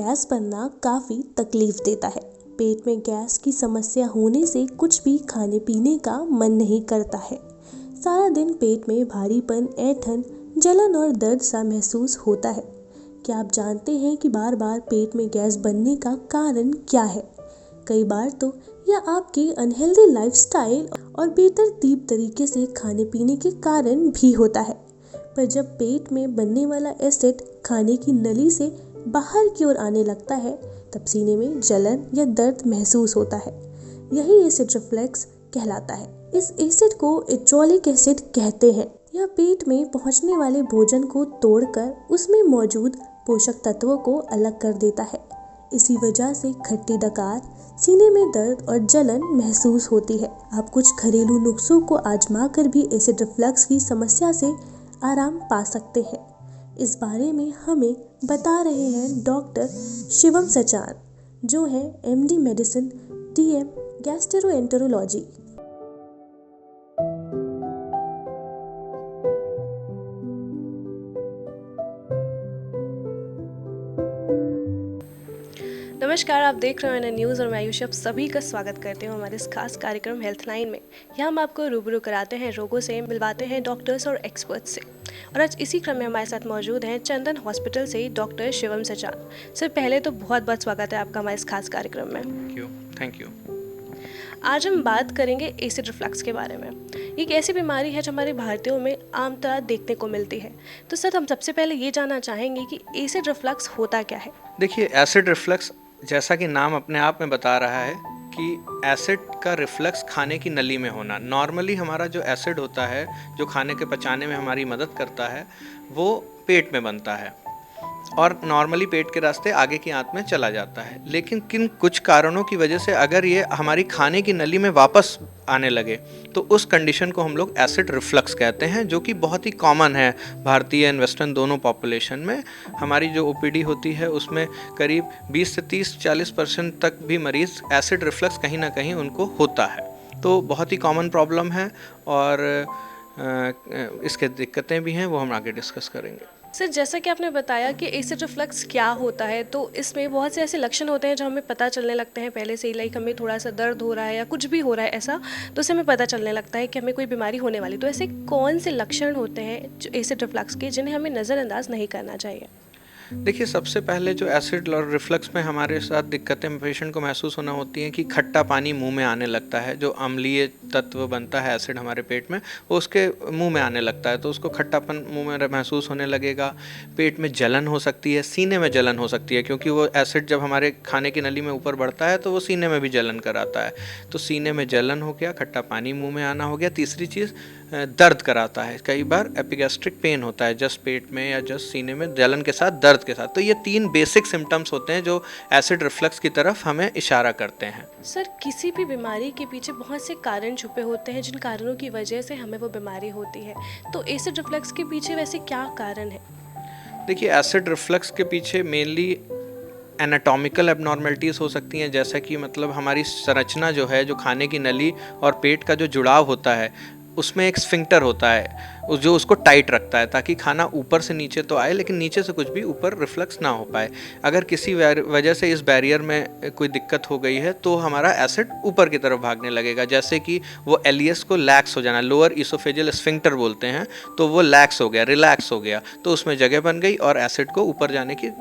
Gas बनना काफ़ी तकलीफ देता है। पेट में गैस की समस्या होने से कुछ भी खाने पीने का मन नहीं करता है। सारा दिन पेट में भारीपन, ऐंठन, जलन और दर्द सा महसूस होता है। क्या आप जानते हैं कि बार बार पेट में गैस बनने का कारण क्या है? कई बार तो यह आपके अनहेल्दी लाइफस्टाइल और बेतरतीब तरीके से खाने पीने के कारण भी होता है। पर जब पेट में बनने वाला एसिड खाने की नली से बाहर की ओर आने लगता है, तब सीने में जलन या दर्द महसूस होता है। यही एसिड रिफ्लक्स कहलाता है। इस एसिड को एट्रोलिक एसिड कहते हैं। यह पेट में पहुंचने वाले भोजन को तोड़कर उसमें मौजूद पोषक तत्वों को अलग कर देता है। इसी वजह से खट्टी डकार, सीने में दर्द और जलन महसूस होती है। आप कुछ घरेलू नुस्खों को आजमा कर भी एसिड रिफ्लक्स की समस्या से आराम पा सकते हैं। इस बारे में हमें बता रहे हैं डॉक्टर शिवम सचान, जो है MD मेडिसिन, DM गैस्ट्रोएंटेरोलॉजी। नमस्कार, आप देख रहे हैं न्यूज़ और मैं आयुषी आप सभी का स्वागत करती हूँ हमारे इस खास कार्यक्रम हेल्थ लाइन में। यहाँ हम आपको रूबरू कराते हैं रोगों से, मिलवाते हैं डॉक्टर्स और एक्सपर्ट्स से। और आज इसी क्रम में हमारे साथ मौजूद हैं चंदन हॉस्पिटल से डॉक्टर शिवम सचान। सर, पहले तो बहुत बहुत स्वागत है आपका हमारे इस खास कार्यक्रम में। Thank you. आज हम बात करेंगे एसिड रिफ्लक्स के बारे में। ये एक ऐसी बीमारी है जो हमारे भारतीयों में आमतौर देखने को मिलती है। तो सर, हम सबसे पहले ये जानना चाहेंगे कि एसिड रिफ्लक्स होता क्या है? देखिए, एसिड रिफ्लक्स जैसा कि नाम अपने आप में बता रहा है कि एसिड का रिफ्लक्स खाने की नली में होना। नॉर्मली हमारा जो एसिड होता है, जो खाने के पचाने में हमारी मदद करता है, वो पेट में बनता है और नॉर्मली पेट के रास्ते आगे की आंत में चला जाता है। लेकिन किन कुछ कारणों की वजह से अगर ये हमारी खाने की नली में वापस आने लगे तो उस कंडीशन को हम लोग एसिड रिफ्लक्स कहते हैं, जो कि बहुत ही कॉमन है भारतीय एंड वेस्टर्न दोनों पॉपुलेशन में। हमारी जो OPD होती है उसमें करीब 20 से 30-40% तक भी मरीज़ एसिड रिफ्लक्स कहीं ना कहीं उनको होता है। तो बहुत ही कॉमन प्रॉब्लम है और इसके दिक्कतें भी हैं, वो हम आगे डिस्कस करेंगे। सर, जैसा कि आपने बताया कि एसिड रिफ्लक्स क्या होता है, तो इसमें बहुत से ऐसे लक्षण होते हैं जो हमें पता चलने लगते हैं पहले से ही। लाइक हमें थोड़ा सा दर्द हो रहा है या कुछ भी हो रहा है ऐसा, तो उससे हमें पता चलने लगता है कि हमें कोई बीमारी होने वाली। तो ऐसे कौन से लक्षण होते हैं जो एसिड रिफ्लक्स के, जिन्हें हमें नज़रअंदाज नहीं करना चाहिए? देखिए, सबसे पहले जो एसिड और रिफ्लक्स में हमारे साथ दिक्कतें पेशेंट को महसूस होना होती हैं कि खट्टा पानी मुंह में आने लगता है। जो अम्लीय तत्व बनता है एसिड हमारे पेट में, वो उसके मुंह में आने लगता है, तो उसको खट्टापन मुंह में महसूस होने लगेगा। पेट में जलन हो सकती है, सीने में जलन हो सकती है, क्योंकि वो एसिड जब हमारे खाने की नली में ऊपर बढ़ता है तो वो सीने में भी जलन कराता है। तो सीने में जलन हो गया, खट्टा पानी मुँह में आना हो गया। तीसरी चीज़, दर्द कराता है। कई बार एपिगैस्ट्रिक पेन होता है, जस्ट पेट में या जस्ट सीने में जलन के साथ, दर्द के साथ। तो ये 3 बेसिक सिम्टम्स होते हैं जो एसिड रिफ्लक्स की तरफ हमें इशारा करते हैं। सर, किसी भी बीमारी के पीछे बहुत से कारण छुपे होते हैं, जिन कारणों की वजह से हमें वो बीमारी होती है। तो एसिड रिफ्लक्स के पीछे वैसे क्या कारण है? देखिए, एसिड रिफ्लक्स के पीछे मेनली एनाटॉमिकल एबनॉर्मलिटीज़ हो सकती हैं, जैसा कि मतलब हमारी संरचना जो है, जो खाने की नली और पेट का जो जुड़ाव होता है, उसमें एक स्फिंक्टर होता है जो उसको टाइट रखता है, ताकि खाना ऊपर से नीचे तो आए लेकिन नीचे से कुछ भी ऊपर रिफ्लक्स ना हो पाए। अगर किसी वजह से इस बैरियर में कोई दिक्कत हो गई है तो हमारा एसिड ऊपर की तरफ भागने लगेगा, जैसे कि वो एलियस को लैक्स हो जाना, लोअर इसोफेजियल स्फिंक्टर बोलते हैं, तो वो लैक्स हो गया, रिलैक्स हो गया, तो उसमें जगह बन गई और एसिड को ऊपर जाने की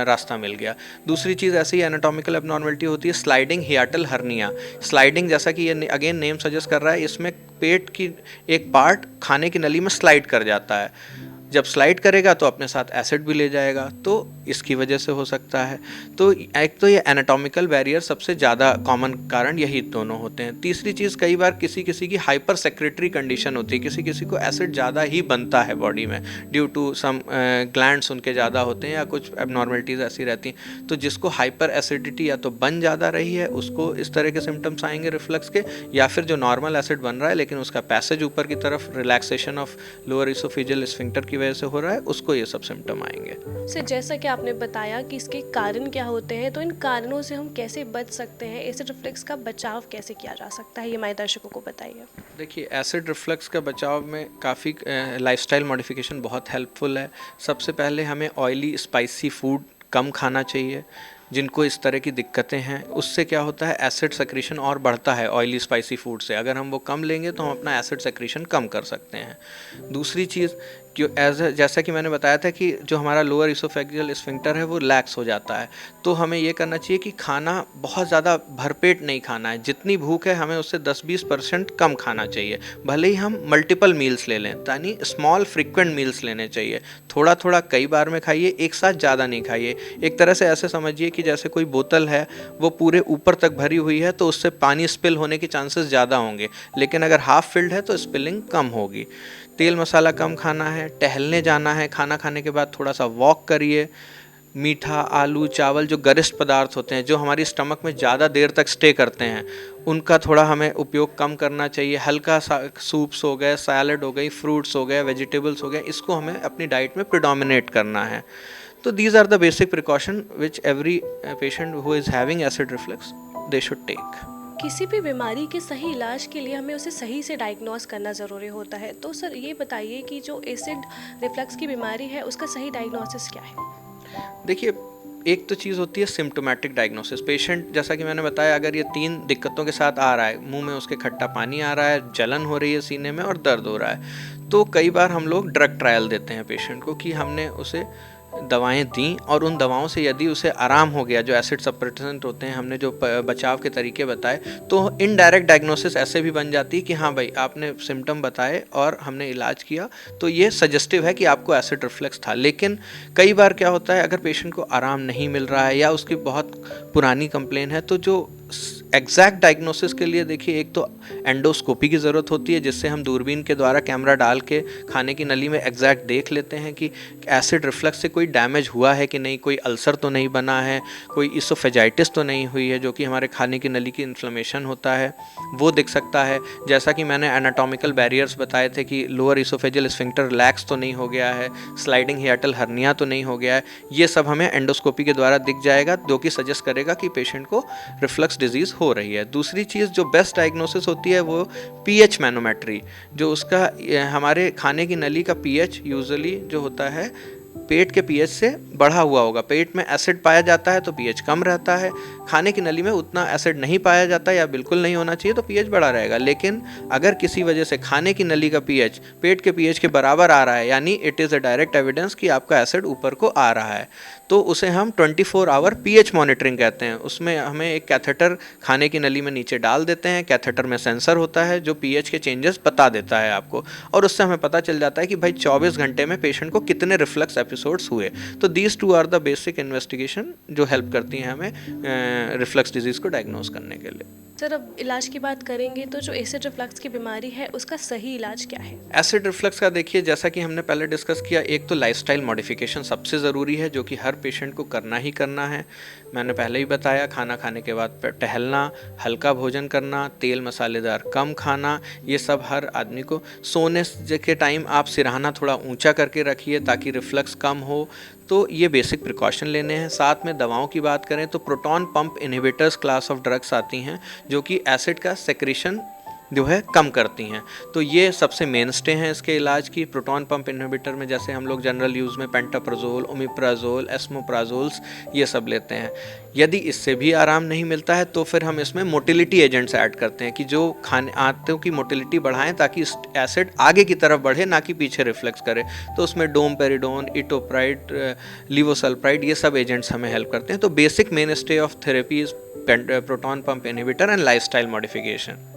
रास्ता मिल गया। दूसरी चीज़ ऐसी ही एनाटॉमिकल एबनॉर्मलिटी होती है स्लाइडिंग हियाटल हर्निया। स्लाइडिंग, जैसा कि ये अगेन नेम सजेस्ट कर रहा है, इसमें पेट की एक पार्ट खाने की नली में स्लाइड कर जाता है। जब स्लाइड करेगा तो अपने साथ एसिड भी ले जाएगा, तो इसकी वजह से हो सकता है। तो एक तो ये एनाटॉमिकल बैरियर सबसे ज़्यादा कॉमन कारण यही दोनों होते हैं। तीसरी चीज़, कई बार किसी किसी की हाइपर सेक्रेटरी कंडीशन होती है, किसी किसी को एसिड ज़्यादा ही बनता है बॉडी में ड्यू टू सम ग्लैंड्स उनके ज़्यादा होते हैं या कुछ एबनॉर्मलिटीज़ ऐसी रहती हैं। तो जिसको हाइपर एसिडिटी या तो बन ज़्यादा रही है, उसको इस तरह के सिम्टम्स आएंगे रिफ्लक्स के, या फिर जो नॉर्मल एसिड बन रहा है लेकिन उसका पैसेज ऊपर की तरफ, relaxation of lower oesophageal sphincter की वजह से हो रहा है, उसको ये सब सिम्टम आएंगे। सर, जैसा कि आपने बताया कि इसके कारण क्या होते हैं, तो इन कारणों से हम कैसे बच सकते हैं? एसिड रिफ्लक्स का बचाव कैसे किया जा सकता है, ये हमारे दर्शकों को बताइए। देखिए, एसिड रिफ्लक्स का बचाव में काफ़ी लाइफस्टाइल मॉडिफिकेशन बहुत हेल्पफुल है। सबसे पहले हमें ऑयली स्पाइसी फूड कम खाना चाहिए। जिनको इस तरह की दिक्कतें हैं, उससे क्या होता है एसिड सेक्रेशन और बढ़ता है ऑयली स्पाइसी फूड से। अगर हम वो कम लेंगे तो हम अपना एसिड सेक्रेशन कम कर सकते हैं। दूसरी चीज़ क्यों जैसा कि मैंने बताया था कि जो हमारा लोअर इसोफेजियल स्फिंक्टर है वो लैक्स हो जाता है, तो हमें ये करना चाहिए कि खाना बहुत ज़्यादा भरपेट नहीं खाना है। जितनी भूख है हमें उससे 10-20% कम खाना चाहिए। भले ही हम मल्टीपल मील्स ले लें, यानी स्मॉल फ्रीक्वेंट मील्स लेने चाहिए। थोड़ा थोड़ा कई बार में खाइए, एक साथ ज़्यादा नहीं खाइए। एक तरह से ऐसे समझिए कि जैसे कोई बोतल है वो पूरे ऊपर तक भरी हुई है तो उससे पानी स्पिल होने के चांसेस ज़्यादा होंगे, लेकिन अगर हाफ फिल्ड है तो स्पिलिंग कम होगी। तेल मसाला कम खाना है, टहलने जाना है, खाना खाने के बाद थोड़ा सा वॉक करिए। मीठा, आलू, चावल जो गरिष्ठ पदार्थ होते हैं, जो हमारी स्टमक में ज़्यादा देर तक स्टे करते हैं, उनका थोड़ा हमें उपयोग कम करना चाहिए। हल्का सा सूप्स हो गए, सैलड हो गई, फ्रूट्स हो गए, वेजिटेबल्स हो गए, इसको हमें अपनी डाइट में प्रिडोमिनेट करना है। तो these are the basic precaution which every patient who is having acid reflux they should take. किसी भी बीमारी के सही इलाज के लिए हमें उसे सही से डायग्नोस करना ज़रूरी होता है। तो सर ये बताइए कि जो एसिड रिफ्लक्स की बीमारी है उसका सही डायग्नोसिस क्या है? देखिए, एक तो चीज़ होती है सिम्टोमेटिक डायग्नोसिस। पेशेंट, जैसा कि मैंने बताया, अगर ये 3 दिक्कतों के साथ आ रहा है, मुंह में उसके खट्टा पानी आ रहा है, जलन हो रही है सीने में और दर्द हो रहा है, तो कई बार हम लोग ड्रग ट्रायल देते हैं पेशेंट को कि हमने उसे दवाएं दी और उन दवाओं से यदि उसे आराम हो गया, जो एसिड सप्रेसेंट होते हैं, हमने जो बचाव के तरीके बताए, तो इनडायरेक्ट डायग्नोसिस ऐसे भी बन जाती है कि हाँ भाई आपने सिम्टम बताए और हमने इलाज किया तो ये सजेस्टिव है कि आपको एसिड रिफ्लक्स था। लेकिन कई बार क्या होता है, अगर पेशेंट को आराम नहीं मिल रहा है या उसकी बहुत पुरानी कंप्लेन है, तो जो एग्जैक्ट डायग्नोसिस के लिए देखिए एक तो एंडोस्कोपी की ज़रूरत होती है, जिससे हम दूरबीन के द्वारा कैमरा डाल के खाने की नली में एग्जैक्ट देख लेते हैं कि एसिड रिफ्लक्स से कोई डैमेज हुआ है कि नहीं, कोई अल्सर तो नहीं बना है, कोई इसोफेजाइटिस तो नहीं हुई है जो कि हमारे खाने की नली की इन्फ्लेमेशन होता है, वो दिख सकता है। जैसा कि मैंने एनाटॉमिकल बैरियर्स बताए थे कि लोअर इसोफेजियल स्फिंक्टर रिलैक्स तो नहीं हो गया है, स्लाइडिंग हियाटल हर्निया तो नहीं हो गया है, ये सब हमें एंडोस्कोपी के द्वारा दिख जाएगा, जो कि सजेस्ट करेगा कि पेशेंट को रिफ्लक्स डिजीज़ हो रही है। दूसरी चीज़ जो बेस्ट डायग्नोसिस होती है वो पीएच मैनोमेट्री, जो उसका हमारे खाने की नली का पीएच यूजुअली जो होता है पेट के पीएच से बढ़ा हुआ होगा। पेट में एसिड पाया जाता है तो पीएच कम रहता है, खाने की नली में उतना एसिड नहीं पाया जाता या बिल्कुल नहीं होना चाहिए तो पीएच बढ़ा रहेगा। लेकिन अगर किसी वजह से खाने की नली का पीएच पेट के पीएच के बराबर आ रहा है, यानी it is a direct evidence कि आपका एसिड ऊपर को आ रहा है, तो उसे हम 24 आवर पीएच मॉनिटरिंग कहते हैं। उसमें हमें एक कैथेटर खाने की नली में नीचे डाल देते हैं, कैथेटर में सेंसर होता है जो पीएच के चेंजेस बता देता है आपको, और उससे हमें पता चल जाता है कि भाई 24 घंटे में पेशेंट को कितने रिफ्लक्स एपिसोड्स हुए। तो these two are the basic investigation जो हेल्प करती हैं हमें रिफ्लक्स डिजीज़ को डायग्नोस करने के लिए। सर अब इलाज की बात करेंगे तो जो एसिड रिफ्लक्स की बीमारी है उसका सही इलाज क्या है? एसिड रिफ्लक्स का देखिए, जैसा कि हमने पहले डिस्कस किया, एक तो लाइफस्टाइल मॉडिफिकेशन सबसे ज़रूरी है जो कि हर पेशेंट को करना ही करना है। मैंने पहले ही बताया, खाना खाने के बाद टहलना, हल्का भोजन करना, तेल मसालेदार कम खाना, ये सब हर आदमी को। सोने के टाइम आप सिरहाना थोड़ा ऊंचा करके रखिए ताकि रिफ्लक्स कम हो, तो ये बेसिक प्रिकॉशन लेने हैं। साथ में दवाओं की बात करें तो proton pump inhibitors class of drugs आती हैं जो कि एसिड का सेक्रेशन जो है कम करती हैं, तो ये सबसे मेन स्टे हैं इसके इलाज की। प्रोटॉन पंप इनहिबिटर में जैसे हम लोग जनरल यूज़ में पेंटाप्राजोल, ओमिप्राजोल, एस्मोप्राजोल्स ये सब लेते हैं। यदि इससे भी आराम नहीं मिलता है तो फिर हम इसमें मोटिलिटी एजेंट्स ऐड करते हैं कि जो खाने आंतों की मोटिलिटी बढ़ाएं ताकि एसिड आगे की तरफ बढ़े, ना कि पीछे रिफ्लेक्स करे। तो उसमें डोमपेरिडोन, इटोप्राइड, लिवोसल्प्राइड ये सब एजेंट्स हमें हेल्प करते हैं। तो basic main stay of therapy is proton pump inhibitor and lifestyle modification.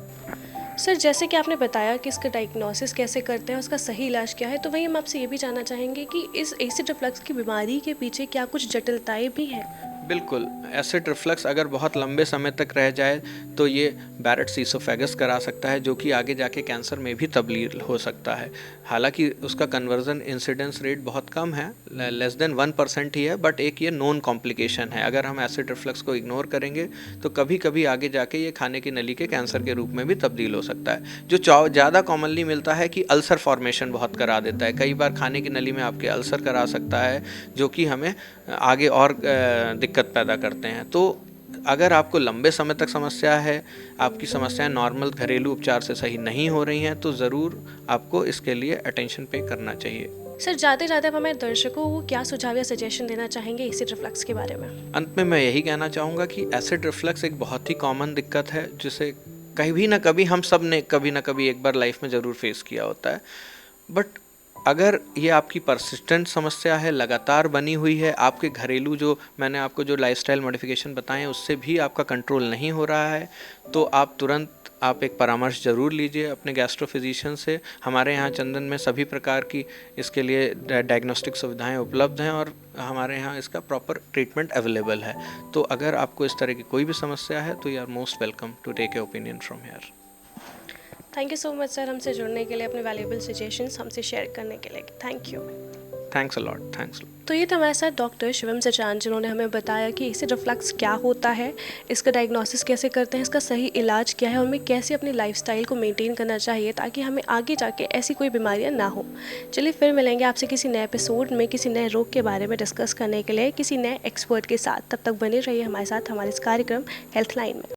Sir जैसे कि आपने बताया कि इसका डायग्नोसिस कैसे करते हैं, उसका सही इलाज क्या है, तो वहीं हम आपसे ये भी जानना चाहेंगे कि इस एसिड रिफ्लक्स की बीमारी के पीछे क्या कुछ जटिलताएं भी हैं? बिल्कुल, एसिड रिफ्लक्स अगर बहुत लंबे समय तक रह जाए तो ये बैरेट्स ईसोफेगस करा सकता है, जो कि आगे जाके कैंसर में भी तब्दील हो सकता है। हालांकि उसका कन्वर्जन इंसिडेंस रेट बहुत कम है, लेस देन 1% ही है, बट एक ये नोन कॉम्प्लिकेशन है। अगर हम एसिड रिफ्लक्स को इग्नोर करेंगे तो कभी कभी आगे जाके ये खाने की नली के कैंसर के रूप में भी तब्दील हो सकता है। जो ज़्यादा कॉमनली मिलता है कि अल्सर फॉर्मेशन बहुत करा देता है, कई बार खाने की नली में आपके अल्सर करा सकता है, जो कि हमें आगे और दिक्कत पैदा करते हैं। तो अगर आपको लंबे समय तक समस्या है, आपकी समस्याएं नॉर्मल घरेलू उपचार से सही नहीं हो रही हैं, तो ज़रूर आपको इसके लिए अटेंशन पे करना चाहिए। सर जाते जाते आप हमारे दर्शकों को क्या सुझाव या सजेशन देना चाहेंगे एसिड रिफ्लक्स के बारे में? अंत में मैं यही कहना चाहूँगा कि एसिड रिफ्लक्स एक बहुत ही कॉमन दिक्कत है जिसे कभी ना कभी हम सब ने कभी ना कभी एक बार लाइफ में ज़रूर फेस किया होता है। बट अगर ये आपकी परसिस्टेंट समस्या है, लगातार बनी हुई है, आपके घरेलू जो मैंने आपको जो लाइफस्टाइल मॉडिफिकेशन बताए हैं उससे भी आपका कंट्रोल नहीं हो रहा है, तो आप तुरंत एक परामर्श ज़रूर लीजिए अपने गैस्ट्रो फिजिशियन से। हमारे यहाँ चंदन में सभी प्रकार की इसके लिए डायग्नोस्टिक सुविधाएं उपलब्ध हैं और हमारे यहाँ इसका प्रॉपर ट्रीटमेंट अवेलेबल है। तो अगर आपको इस तरह की कोई भी समस्या है तो you are most welcome to take a opinion from here. Thank you so much sir हमसे जुड़ने के लिए, अपने वैल्यूएबल सजेशंस हमसे शेयर करने के लिए। Thank you. Thanks a lot. Thanks. तो ये था हमारे साथ डॉक्टर शिवम सचान, जिन्होंने हमें बताया कि एसिड रिफ्लक्स क्या होता है, इसका डायग्नोसिस कैसे करते हैं, इसका सही इलाज क्या है और हमें कैसे अपनी लाइफस्टाइल को मेंटेन करना चाहिए ताकि हमें आगे जाके ऐसी कोई बीमारियां ना हो। चलिए फिर मिलेंगे आपसे किसी नए एपिसोड में किसी नए रोग के बारे में डिस्कस करने के लिए किसी नए एक्सपर्ट के साथ। तब तक बने रहिए हमारे साथ हमारे इस कार्यक्रम हेल्थ लाइन में।